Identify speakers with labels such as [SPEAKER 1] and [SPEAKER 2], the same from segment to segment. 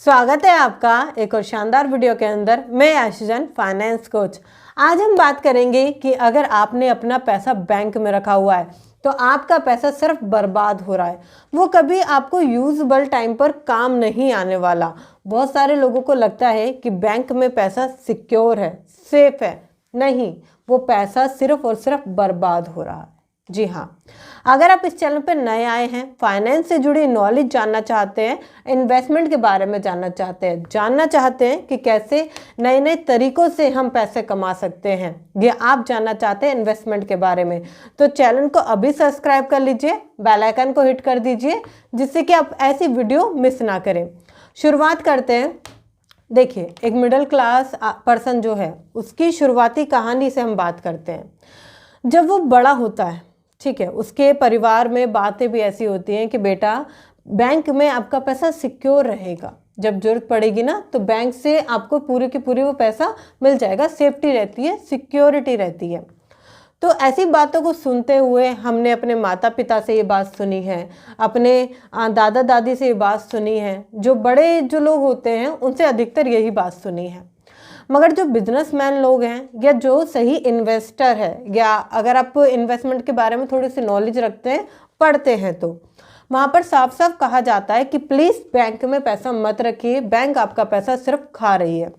[SPEAKER 1] स्वागत है आपका एक और शानदार वीडियो के अंदर। मैं आशीजन फाइनेंस कोच। आज हम बात करेंगे कि अगर आपने अपना पैसा बैंक में रखा हुआ है तो आपका पैसा सिर्फ बर्बाद हो रहा है, वो कभी आपको यूजेबल टाइम पर काम नहीं आने वाला। बहुत सारे लोगों को लगता है कि बैंक में पैसा सिक्योर है, सेफ है। नहीं, वो पैसा सिर्फ और सिर्फ बर्बाद हो रहा है। जी हाँ, अगर आप इस चैनल पर नए आए हैं, फाइनेंस से जुड़ी नॉलेज जानना चाहते हैं, इन्वेस्टमेंट के बारे में जानना चाहते हैं कि कैसे नए नए तरीकों से हम पैसे कमा सकते हैं, ये आप जानना चाहते हैं इन्वेस्टमेंट के बारे में, तो चैनल को अभी सब्सक्राइब कर लीजिए, बेल आइकन को हिट कर दीजिए जिससे कि आप ऐसी वीडियो मिस ना करें। शुरुआत करते हैं। देखिए, एक मिडिल क्लास पर्सन जो है उसकी शुरुआती कहानी से हम बात करते हैं। जब वो बड़ा होता है, ठीक है, उसके परिवार में बातें भी ऐसी होती हैं कि बेटा बैंक में आपका पैसा सिक्योर रहेगा, जब जरूरत पड़ेगी ना तो बैंक से आपको पूरी की पूरी वो पैसा मिल जाएगा, सेफ्टी रहती है, सिक्योरिटी रहती है। तो ऐसी बातों को सुनते हुए हमने अपने माता पिता से ये बात सुनी है, अपने दादा दादी से ये बात सुनी है, जो बड़े जो लोग होते हैं उनसे अधिकतर यही बात सुनी है। मगर जो बिजनेसमैन लोग हैं या जो सही इन्वेस्टर है, या अगर आप इन्वेस्टमेंट के बारे में थोड़ी सी नॉलेज रखते हैं, पढ़ते हैं, तो वहाँ पर साफ साफ कहा जाता है कि प्लीज़ बैंक में पैसा मत रखिए, बैंक आपका पैसा सिर्फ खा रही है।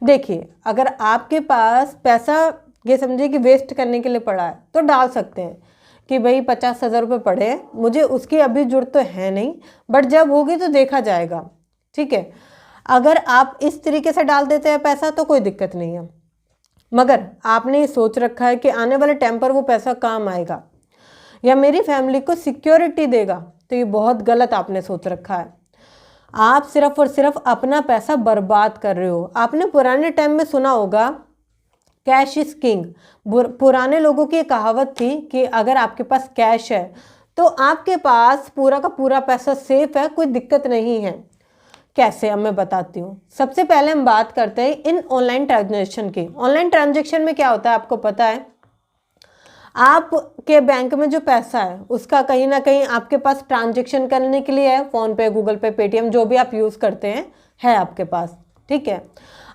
[SPEAKER 1] देखिए, अगर आपके पास पैसा ये समझिए कि वेस्ट करने के लिए पड़ा है तो डाल सकते हैं कि भाई 50,000 रुपये पड़े हैं, मुझे उसकी अभी जरूरत तो है नहीं, बट जब होगी तो देखा जाएगा। ठीक है, अगर आप इस तरीके से डाल देते हैं पैसा तो कोई दिक्कत नहीं है। मगर आपने ये सोच रखा है कि आने वाले टाइम पर वो पैसा काम आएगा या मेरी फैमिली को सिक्योरिटी देगा, तो ये बहुत गलत आपने सोच रखा है। आप सिर्फ और सिर्फ अपना पैसा बर्बाद कर रहे हो। आपने पुराने टाइम में सुना होगा कैश इज किंग। पुराने लोगों की कहावत थी कि अगर आपके पास कैश है तो आपके पास पूरा का पूरा पैसा सेफ है, कोई दिक्कत नहीं है। कैसे, अब मैं बताती हूँ। सबसे पहले हम बात करते हैं इन ऑनलाइन ट्रांजैक्शन की। ऑनलाइन ट्रांजैक्शन में क्या होता है आपको पता है, आपके बैंक में जो पैसा है उसका कहीं ना कहीं आपके पास ट्रांजैक्शन करने के लिए है, फ़ोन पे, गूगल पे, पेटीएम, जो भी आप यूज़ करते हैं है आपके पास। ठीक है,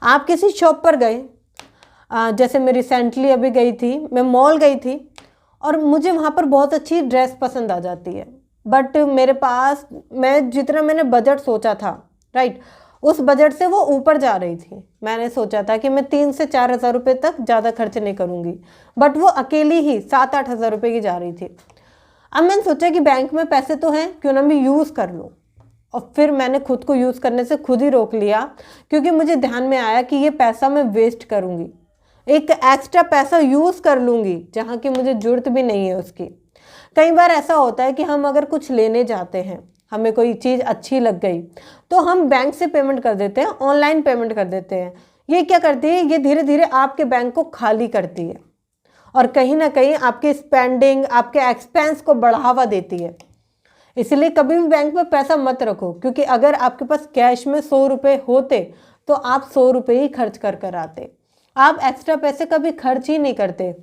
[SPEAKER 1] आप किसी शॉप पर गए, जैसे मैं रिसेंटली अभी गई थी, मैं मॉल गई थी और मुझे वहाँ पर बहुत अच्छी ड्रेस पसंद आ जाती है, बट मेरे पास मैं जितना मैंने बजट सोचा था, राइट, उस बजट से वो ऊपर जा रही थी। मैंने सोचा था कि मैं 3 से 4 हज़ार रुपये तक ज़्यादा खर्च नहीं करूँगी, बट वो अकेली ही 7-8 हज़ार रुपये की जा रही थी। अब मैंने सोचा कि बैंक में पैसे तो हैं, क्यों ना मैं यूज़ कर लूँ। और फिर मैंने खुद को यूज़ करने से खुद ही रोक लिया, क्योंकि मुझे ध्यान में आया कि ये पैसा मैं वेस्ट करूँगी, एक एक्स्ट्रा पैसा यूज़ कर लूँगी जहाँ की मुझे ज़रूरत भी नहीं है उसकी। कई बार ऐसा होता है कि हम अगर कुछ लेने जाते हैं, हमें कोई चीज़ अच्छी लग गई तो हम बैंक से पेमेंट कर देते हैं, ऑनलाइन पेमेंट कर देते हैं। ये क्या करती है, ये धीरे धीरे आपके बैंक को खाली करती है और कहीं ना कहीं आपके स्पेंडिंग, आपके एक्सपेंस को बढ़ावा देती है। इसलिए कभी भी बैंक में पैसा मत रखो, क्योंकि अगर आपके पास कैश में 100 रुपये होते तो आप 100 रुपये ही खर्च कर आते। आप एक्स्ट्रा पैसे कभी खर्च ही नहीं करते,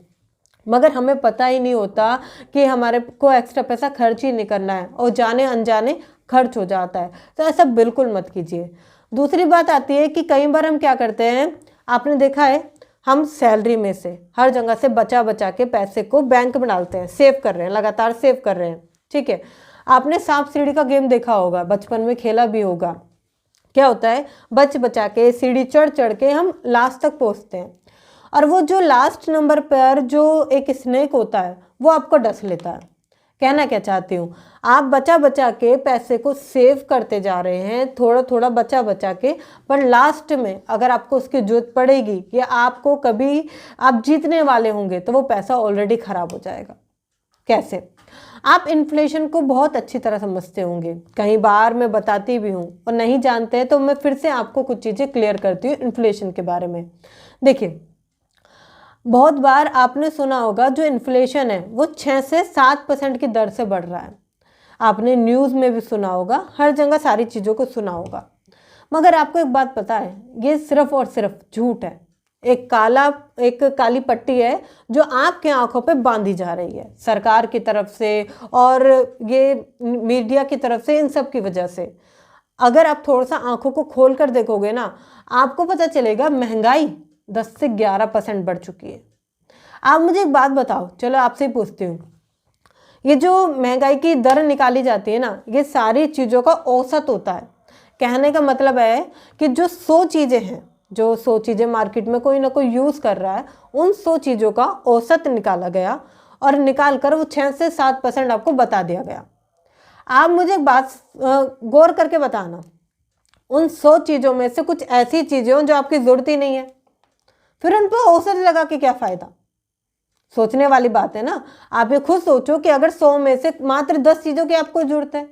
[SPEAKER 1] मगर हमें पता ही नहीं होता कि हमारे को एक्स्ट्रा पैसा खर्च ही नहीं करना है और जाने अनजाने खर्च हो जाता है। तो ऐसा बिल्कुल मत कीजिए। दूसरी बात आती है कि कई बार हम क्या करते हैं, आपने देखा है, हम सैलरी में से हर जगह से बचा बचा के पैसे को बैंक में डालते हैं, सेव कर रहे हैं, लगातार सेव कर रहे हैं। ठीक है, आपने सांप सीढ़ी का गेम देखा होगा, बचपन में खेला भी होगा। क्या होता है, बच बचा के सीढ़ी चढ़ चढ़ के हम लास्ट तक पहुँचते हैं और वो जो लास्ट नंबर पर जो एक स्नेक होता है वो आपको डस लेता है। कहना क्या चाहती हूँ, आप बचा बचा के पैसे को सेव करते जा रहे हैं, थोड़ा थोड़ा बचा बचा के, पर लास्ट में अगर आपको उसकी जरूरत पड़ेगी या आपको कभी आप जीतने वाले होंगे तो वो पैसा ऑलरेडी खराब हो जाएगा। कैसे, आप इन्फ्लेशन को बहुत अच्छी तरह समझते होंगे, कई बार मैं बताती भी हूँ, और नहीं जानते हैं तो मैं फिर से आपको कुछ चीज़ें क्लियर करती हूँ इन्फ्लेशन के बारे में। देखिए, बहुत बार आपने सुना होगा जो इन्फ्लेशन है वो 6 से 7% की दर से बढ़ रहा है। आपने न्यूज़ में भी सुना होगा, हर जगह सारी चीज़ों को सुना होगा। मगर आपको एक बात पता है, ये सिर्फ और सिर्फ झूठ है। एक काली पट्टी है जो आपके आंखों पे बांधी जा रही है सरकार की तरफ से और ये मीडिया की तरफ से, इन सब की वजह से। अगर आप थोड़ा सा आंखों को खोल कर देखोगे ना, आपको पता चलेगा महंगाई 10 से 11% बढ़ चुकी है। आप मुझे एक बात बताओ, चलो आपसे ही पूछती हूँ, ये जो महंगाई की दर निकाली जाती है ना, ये सारी चीज़ों का औसत होता है। कहने का मतलब है कि जो 100 चीज़ें हैं, जो 100 चीज़ें मार्केट में कोई ना कोई यूज़ कर रहा है, उन 100 चीज़ों का औसत निकाला गया और निकाल कर वो 6 से 7% आपको बता दिया गया। आप मुझे एक बात गौर करके बताना, उन 100 चीज़ों में से कुछ ऐसी चीज़ें हों जो आपकी ज़रूरत ही नहीं है, फिर उन पर औसत लगा के क्या फ़ायदा? सोचने वाली बात है ना। आप ये खुद सोचो कि अगर 100 में से मात्र 10 चीज़ों की आपको ज़रूरत है,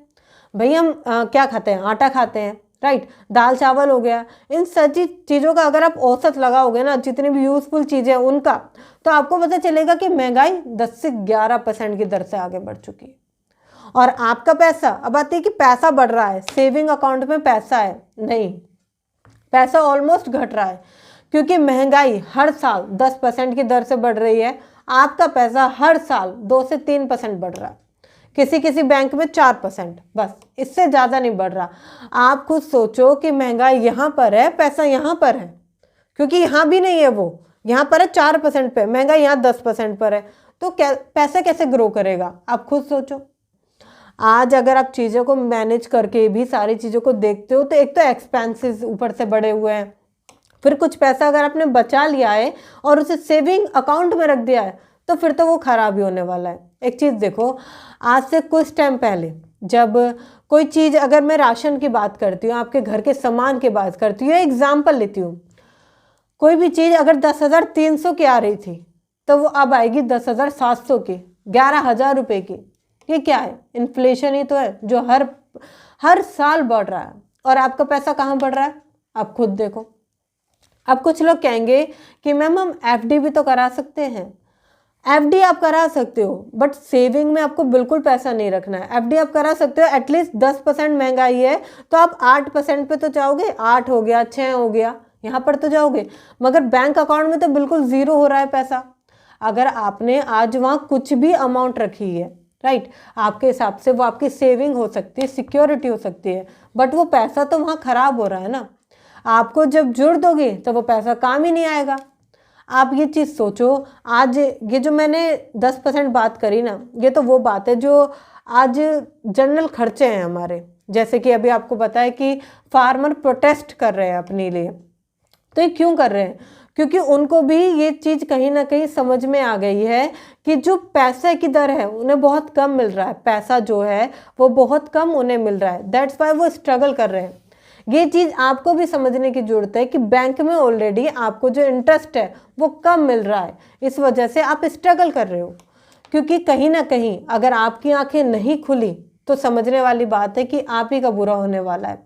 [SPEAKER 1] भाई हम क्या खाते हैं, आटा खाते हैं, राइट, दाल चावल हो गया, इन सभी चीज़ों का अगर आप औसत लगाओगे ना, जितनी भी यूज़फुल चीज़ें हैं उनका, तो आपको पता चलेगा कि महंगाई 10 से 11% की दर से आगे बढ़ चुकी है। और आपका पैसा, अब आती है कि पैसा बढ़ रहा है, सेविंग अकाउंट में पैसा है, नहीं, पैसा ऑलमोस्ट घट रहा है, क्योंकि महंगाई हर साल 10% की दर से बढ़ रही है। आपका पैसा हर साल 2 से 3% बढ़ रहा है, किसी किसी बैंक में 4%, बस इससे ज़्यादा नहीं बढ़ रहा। आप खुद सोचो कि महंगाई यहाँ पर है, पैसा यहाँ पर है, क्योंकि यहाँ भी नहीं है, वो यहाँ पर है 4% पे, महंगाई यहाँ 10% पर है, तो पैसा कैसे ग्रो करेगा? आप खुद सोचो। आज अगर आप चीज़ों को मैनेज करके भी सारी चीज़ों को देखते हो, तो एक तो एक्सपेंसेस ऊपर से बढ़े हुए हैं, फिर कुछ पैसा अगर आपने बचा लिया है और उसे सेविंग अकाउंट में रख दिया है, तो फिर तो वो खराब ही होने वाला है। एक चीज़ देखो, आज से कुछ टाइम पहले जब कोई चीज़, अगर मैं राशन की बात करती हूँ, आपके घर के सामान की बात करती हूँ, एग्जाम्पल लेती हूँ, कोई भी चीज़ अगर 10,300 की आ रही थी, तो वो अब आएगी 10,700 की, 11,000 रुपये की। ये क्या है? इन्फ्लेशन ही तो है, जो हर साल बढ़ रहा है। और आपका पैसा कहाँ बढ़ रहा है? आप खुद देखो। अब कुछ लोग कहेंगे कि मैम हम एफडी भी तो करा सकते हैं। एफडी आप करा सकते हो, बट सेविंग में आपको बिल्कुल पैसा नहीं रखना है। एफडी आप करा सकते हो, एटलीस्ट 10% महंगाई है तो आप 8% पे तो जाओगे, 8 हो गया, 6 हो गया, यहाँ पर तो जाओगे। मगर बैंक अकाउंट में तो बिल्कुल ज़ीरो हो रहा है पैसा। अगर आपने आज वहाँ कुछ भी अमाउंट रखी है, राइट, आपके हिसाब से वो आपकी सेविंग हो सकती है, सिक्योरिटी हो सकती है, बट वो पैसा तो वहाँ खराब हो रहा है ना। आपको जब जरूरत होगी तो वो पैसा काम ही नहीं आएगा। आप ये चीज़ सोचो। आज ये जो मैंने 10% बात करी ना, ये तो वो बात है जो आज जनरल खर्चे हैं हमारे। जैसे कि अभी आपको पता है कि फार्मर प्रोटेस्ट कर रहे हैं अपने लिए, तो ये क्यों कर रहे हैं? क्योंकि उनको भी ये चीज़ कहीं ना कहीं समझ में आ गई है कि जो पैसे की दर है उन्हें बहुत कम मिल रहा है, पैसा जो है वो बहुत कम उन्हें मिल रहा है, दैट्स वाई वो स्ट्रगल कर रहे हैं। ये चीज़ आपको भी समझने की ज़रूरत है कि बैंक में ऑलरेडी आपको जो इंटरेस्ट है वो कम मिल रहा है, इस वजह से आप स्ट्रगल कर रहे हो। क्योंकि कहीं ना कहीं अगर आपकी आंखें नहीं खुली तो समझने वाली बात है कि आप ही का बुरा होने वाला है।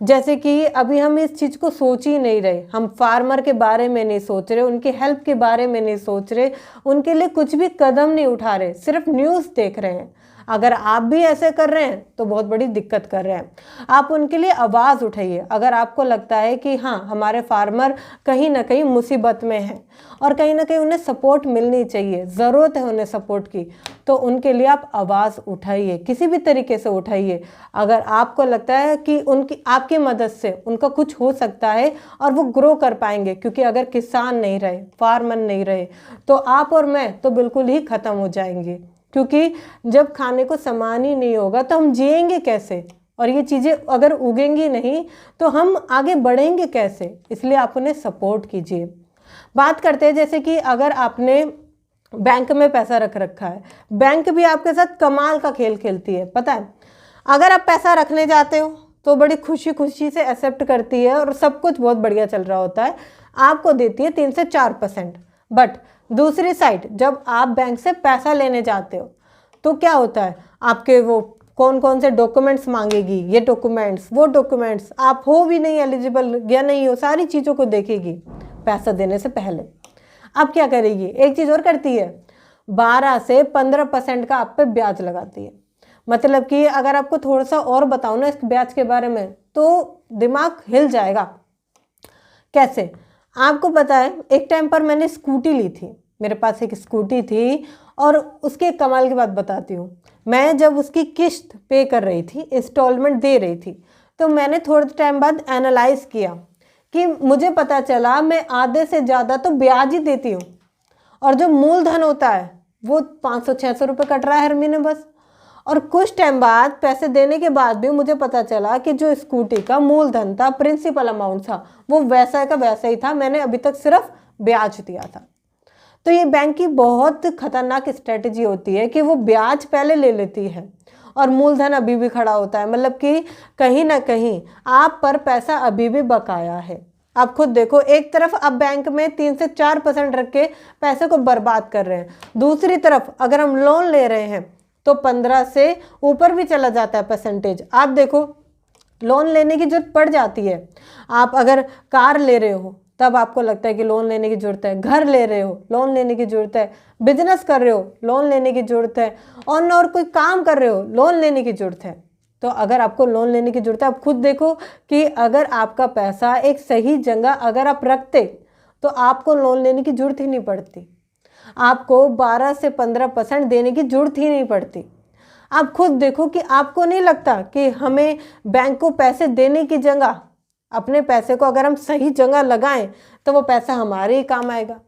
[SPEAKER 1] जैसे कि अभी हम इस चीज़ को सोच ही नहीं रहे, हम फार्मर के बारे में नहीं सोच रहे, उनकी हेल्प के बारे में नहीं सोच रहे, उनके लिए कुछ भी कदम नहीं उठा रहे, सिर्फ न्यूज़ देख रहे हैं। अगर आप भी ऐसे कर रहे हैं तो बहुत बड़ी दिक्कत कर रहे हैं। आप उनके लिए आवाज़ उठाइए। अगर आपको लगता है कि हाँ हमारे फार्मर कहीं ना कहीं मुसीबत में हैं और कहीं ना कहीं उन्हें सपोर्ट मिलनी चाहिए, ज़रूरत है उन्हें सपोर्ट की, तो उनके लिए आप आवाज़ उठाइए, किसी भी तरीके से उठाइए। अगर आपको लगता है कि उनकी आपकी मदद से उनका कुछ हो सकता है और वो ग्रो कर पाएंगे, क्योंकि अगर किसान नहीं रहे, फार्मर नहीं रहे, तो आप और मैं तो बिल्कुल ही ख़त्म हो जाएंगे। क्योंकि जब खाने को सामान ही नहीं होगा तो हम जिएंगे कैसे, और ये चीज़ें अगर उगेंगी नहीं तो हम आगे बढ़ेंगे कैसे? इसलिए आप उन्हें सपोर्ट कीजिए। बात करते हैं जैसे कि अगर आपने बैंक में पैसा रख रखा है, बैंक भी आपके साथ कमाल का खेल खेलती है, पता है। अगर आप पैसा रखने जाते हो तो बड़ी खुशी खुशी से एक्सेप्ट करती है और सब कुछ बहुत बढ़िया चल रहा होता है, आपको देती है 3 से 4%। बट दूसरी साइड जब आप बैंक से पैसा लेने जाते हो तो क्या होता है, आपके वो कौन कौन से डॉक्यूमेंट्स मांगेगी, ये डॉक्यूमेंट्स वो डॉक्यूमेंट्स, आप हो भी नहीं एलिजिबल या नहीं हो, सारी चीज़ों को देखेगी पैसा देने से पहले। अब क्या करेगी, एक चीज़ और करती है, 12 से 15% का आप पे ब्याज लगाती है। मतलब कि अगर आपको थोड़ा सा और बताऊँ ना इस ब्याज के बारे में तो दिमाग हिल जाएगा। कैसे? आपको पता है एक टाइम पर मैंने स्कूटी ली थी, मेरे पास एक स्कूटी थी, और उसके कमाल की बात बताती हूँ। मैं जब उसकी किस्त पे कर रही थी, इंस्टॉलमेंट दे रही थी, तो मैंने थोड़े टाइम बाद एनालाइज किया कि मुझे पता चला मैं आधे से ज़्यादा तो ब्याज ही देती हूँ, और जो मूलधन होता है वो 500-600 रुपये कट रहा है हर महीने बस। और कुछ टाइम बाद पैसे देने के बाद भी मुझे पता चला कि जो स्कूटी का मूलधन था, प्रिंसिपल अमाउंट था, वो वैसा का वैसा ही था, मैंने अभी तक सिर्फ ब्याज दिया था। तो ये बैंक की बहुत खतरनाक स्ट्रेटजी होती है कि वो ब्याज पहले ले लेती है और मूलधन अभी भी खड़ा होता है, मतलब कि कहीं ना कहीं आप पर पैसा अभी भी बकाया है। आप खुद देखो, एक तरफ आप बैंक में 3 से 4% रख के पैसे को बर्बाद कर रहे हैं, दूसरी तरफ अगर हम लोन ले रहे हैं तो 15 से ऊपर भी चला जाता है परसेंटेज। आप देखो, लोन लेने की जरूरत पड़ जाती है। आप अगर कार ले रहे हो तब आपको लगता है कि लोन लेने की जरूरत है, घर ले रहे हो लोन लेने की जरूरत है, बिजनेस कर रहे हो लोन लेने की जरूरत है, और कोई काम कर रहे हो लोन लेने की जरूरत है। तो अगर आपको लोन लेने की जरूरत है, आप खुद देखो कि अगर आपका पैसा एक सही जगह अगर आप रखते तो आपको लोन लेने की जरूरत ही नहीं पड़ती, आपको 12 से 15% देने की जरूरत ही नहीं पड़ती। आप खुद देखो कि आपको नहीं लगता कि हमें बैंक को पैसे देने की जगह अपने पैसे को अगर हम सही जगह लगाएं तो वो पैसा हमारे ही काम आएगा।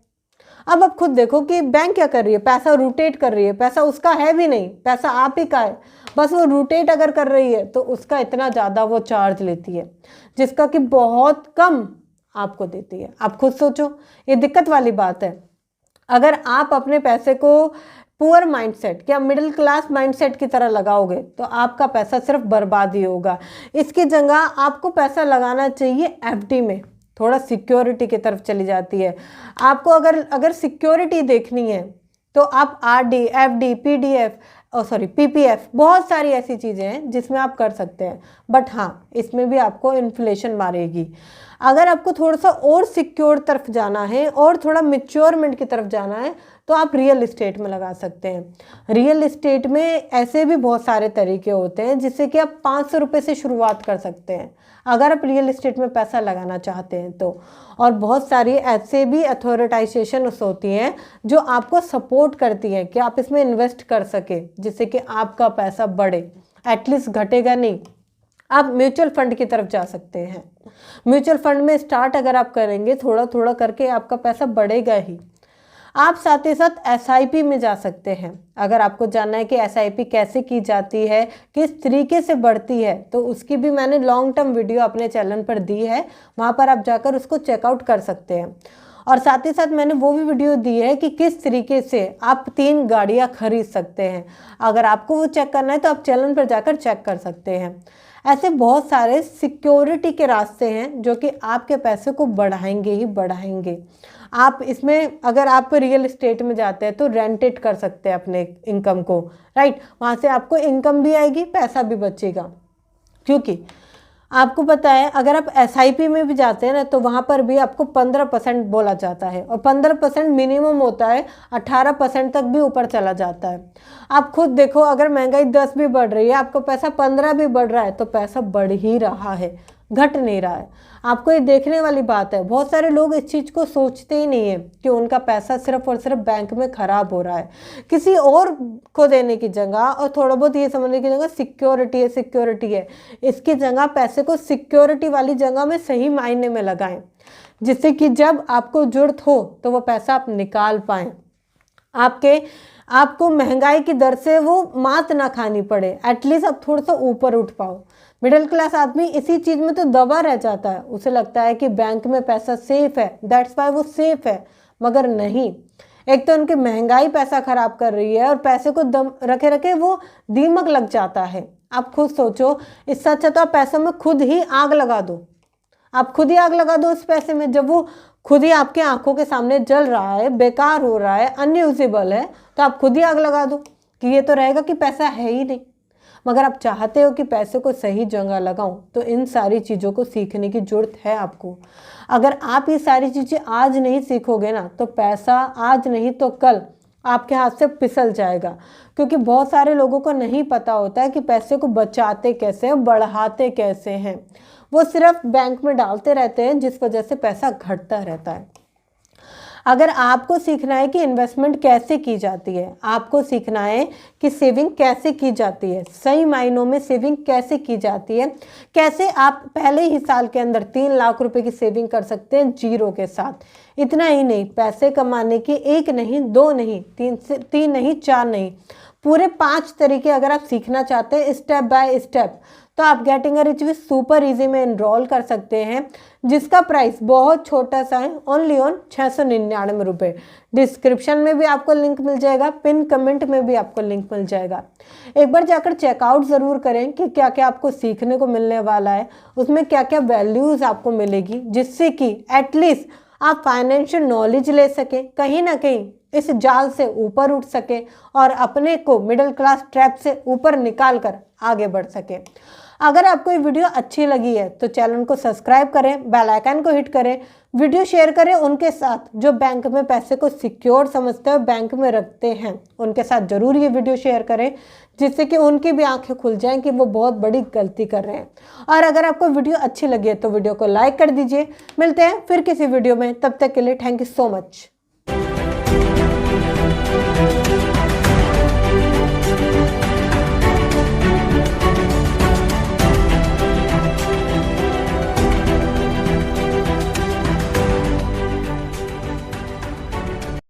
[SPEAKER 1] अब आप खुद देखो कि बैंक क्या कर रही है, पैसा रोटेट कर रही है, पैसा उसका है भी नहीं, पैसा आप ही का है, बस वो रोटेट अगर कर रही है तो उसका इतना ज़्यादा वो चार्ज लेती है जिसका कि बहुत कम आपको देती है। आप खुद सोचो, ये दिक्कत वाली बात है। अगर आप अपने पैसे को पुअर माइंडसेट या मिडिल क्लास माइंडसेट की तरह लगाओगे तो आपका पैसा सिर्फ बर्बाद ही होगा। इसकी जगह आपको पैसा लगाना चाहिए एफडी में, थोड़ा सिक्योरिटी की तरफ चली जाती है। आपको अगर सिक्योरिटी देखनी है तो आप आरडी, एफडी, पीपीएफ, बहुत सारी ऐसी चीज़ें हैं जिसमें आप कर सकते हैं, बट हाँ इसमें भी आपको इन्फ्लेशन मारेगी। अगर आपको थोड़ा सा और सिक्योर तरफ जाना है और थोड़ा मैच्योरमेंट की तरफ जाना है तो आप रियल इस्टेट में लगा सकते हैं। रियल इस्टेट में ऐसे भी बहुत सारे तरीके होते हैं जिससे कि आप 500 रुपये से शुरुआत कर सकते हैं अगर आप रियल इस्टेट में पैसा लगाना चाहते हैं तो। और बहुत सारी ऐसे भी अथॉरिटाइजेशन होती हैं जो आपको सपोर्ट करती हैं कि आप इसमें इन्वेस्ट कर सके जिससे कि आपका पैसा बढ़े, एटलीस्ट घटेगा नहीं। आप म्यूचुअल फंड की तरफ जा सकते हैं। म्यूचुअल फंड में स्टार्ट अगर आप करेंगे थोड़ा थोड़ा करके आपका पैसा बढ़ेगा ही। आप साथ ही साथ एसआईपी में जा सकते हैं। अगर आपको जानना है कि एसआईपी कैसे की जाती है, किस तरीके से बढ़ती है, तो उसकी भी मैंने लॉन्ग टर्म वीडियो अपने चैनल पर दी है, वहाँ पर आप जाकर उसको चेकआउट कर सकते हैं। और साथ ही साथ मैंने वो भी वीडियो दी है कि किस तरीके से आप 3 गाड़ियाँ खरीद सकते हैं। अगर आपको वो चेक करना है तो आप चैनल पर जाकर चेक कर सकते हैं। ऐसे बहुत सारे सिक्योरिटी के रास्ते हैं जो कि आपके पैसे को बढ़ाएंगे ही बढ़ाएंगे। आप इसमें अगर आप रियल एस्टेट में जाते हैं तो रेंटेड कर सकते हैं अपने इनकम को, राइट। वहाँ से आपको इनकम भी आएगी, पैसा भी बचेगा। क्योंकि आपको पता है अगर आप एसआईपी में भी जाते हैं ना तो वहाँ पर भी आपको 15% बोला जाता है और 15% मिनिमम होता है, 18% तक भी ऊपर चला जाता है। आप खुद देखो, अगर महंगाई 10 भी बढ़ रही है, आपका पैसा 15 भी बढ़ रहा है तो पैसा बढ़ ही रहा है, घट नहीं रहा है। आपको ये देखने वाली बात है। बहुत सारे लोग इस चीज़ को सोचते ही नहीं है कि उनका पैसा सिर्फ और सिर्फ बैंक में खराब हो रहा है। किसी और को देने की जगह और थोड़ा बहुत ये समझने की जगह सिक्योरिटी है, इसकी जगह पैसे को सिक्योरिटी वाली जगह में सही मायने में लगाएं, जिससे कि जब आपको जरूरत हो तो वो पैसा आप निकाल पाएँ, आपको महंगाई की दर से वो मात ना खानी पड़े, एटलीस्ट आप थोड़ा सा ऊपर उठ पाओ। मिडिल क्लास आदमी इसी चीज़ में तो दबा रह जाता है, उसे लगता है कि बैंक में पैसा सेफ है, दैट्स वाई वो सेफ है, मगर नहीं। एक तो उनकी महंगाई पैसा खराब कर रही है और पैसे को दम रखे रखे वो दीमक लग जाता है। आप खुद सोचो, इससे अच्छा तो आप पैसों में खुद ही आग लगा दो। आप खुद ही आग लगा दो उस पैसे में, जब वो खुद ही आपके आंखों के सामने जल रहा है, बेकार हो रहा है, अनयूजेबल है, तो आप खुद ही आग लगा दो कि ये तो रहेगा कि पैसा है ही नहीं। मगर आप चाहते हो कि पैसे को सही जगह लगाऊं तो इन सारी चीज़ों को सीखने की जरूरत है आपको। अगर आप ये सारी चीज़ें आज नहीं सीखोगे ना तो पैसा आज नहीं तो कल आपके हाथ से फिसल जाएगा। क्योंकि बहुत सारे लोगों को नहीं पता होता है कि पैसे को बचाते कैसे, बढ़ाते कैसे हैं। वो सिर्फ बैंक में डालते रहते हैं जिस वजह से पैसा घटता रहता है। अगर आपको सीखना है कि इन्वेस्टमेंट कैसे की जाती है, आपको सीखना है कि सेविंग कैसे की जाती है, सही मायनों में सेविंग कैसे की जाती है, कैसे आप पहले ही साल के अंदर 3 लाख रुपए की सेविंग कर सकते हैं जीरो के साथ। इतना ही नहीं, पैसे कमाने की 1 नहीं 2 नहीं 3 नहीं 4 नहीं, पूरे 5 तरीके अगर आप सीखना चाहते हैं स्टेप बाय स्टेप, तो आप getting rich with super easy में एनरोल कर सकते हैं, जिसका प्राइस बहुत छोटा सा है, ओनली ऑन 699 रुपये। डिस्क्रिप्शन में भी आपको लिंक मिल जाएगा, पिन कमेंट में भी आपको लिंक मिल जाएगा। एक बार जाकर चेकआउट ज़रूर करें कि क्या क्या आपको सीखने को मिलने वाला है, उसमें क्या क्या वैल्यूज़ आपको मिलेगी, जिससे कि एटलीस्ट आप फाइनेंशियल नॉलेज ले सकें, कहीं ना कहीं इस जाल से ऊपर उठ सके और अपने को मिडिल क्लास ट्रैप से ऊपर निकाल कर आगे बढ़ सके। अगर आपको ये वीडियो अच्छी लगी है तो चैनल को सब्सक्राइब करें, बेल आइकन को हिट करें, वीडियो शेयर करें उनके साथ जो बैंक में पैसे को सिक्योर समझते हैं, बैंक में रखते हैं, उनके साथ जरूर ये वीडियो शेयर करें, जिससे कि उनकी भी आंखें खुल जाएं कि वो बहुत बड़ी गलती कर रहे हैं। और अगर आपको वीडियो अच्छी लगी है तो वीडियो को लाइक कर दीजिए। मिलते हैं फिर किसी वीडियो में, तब तक के लिए थैंक यू सो मच।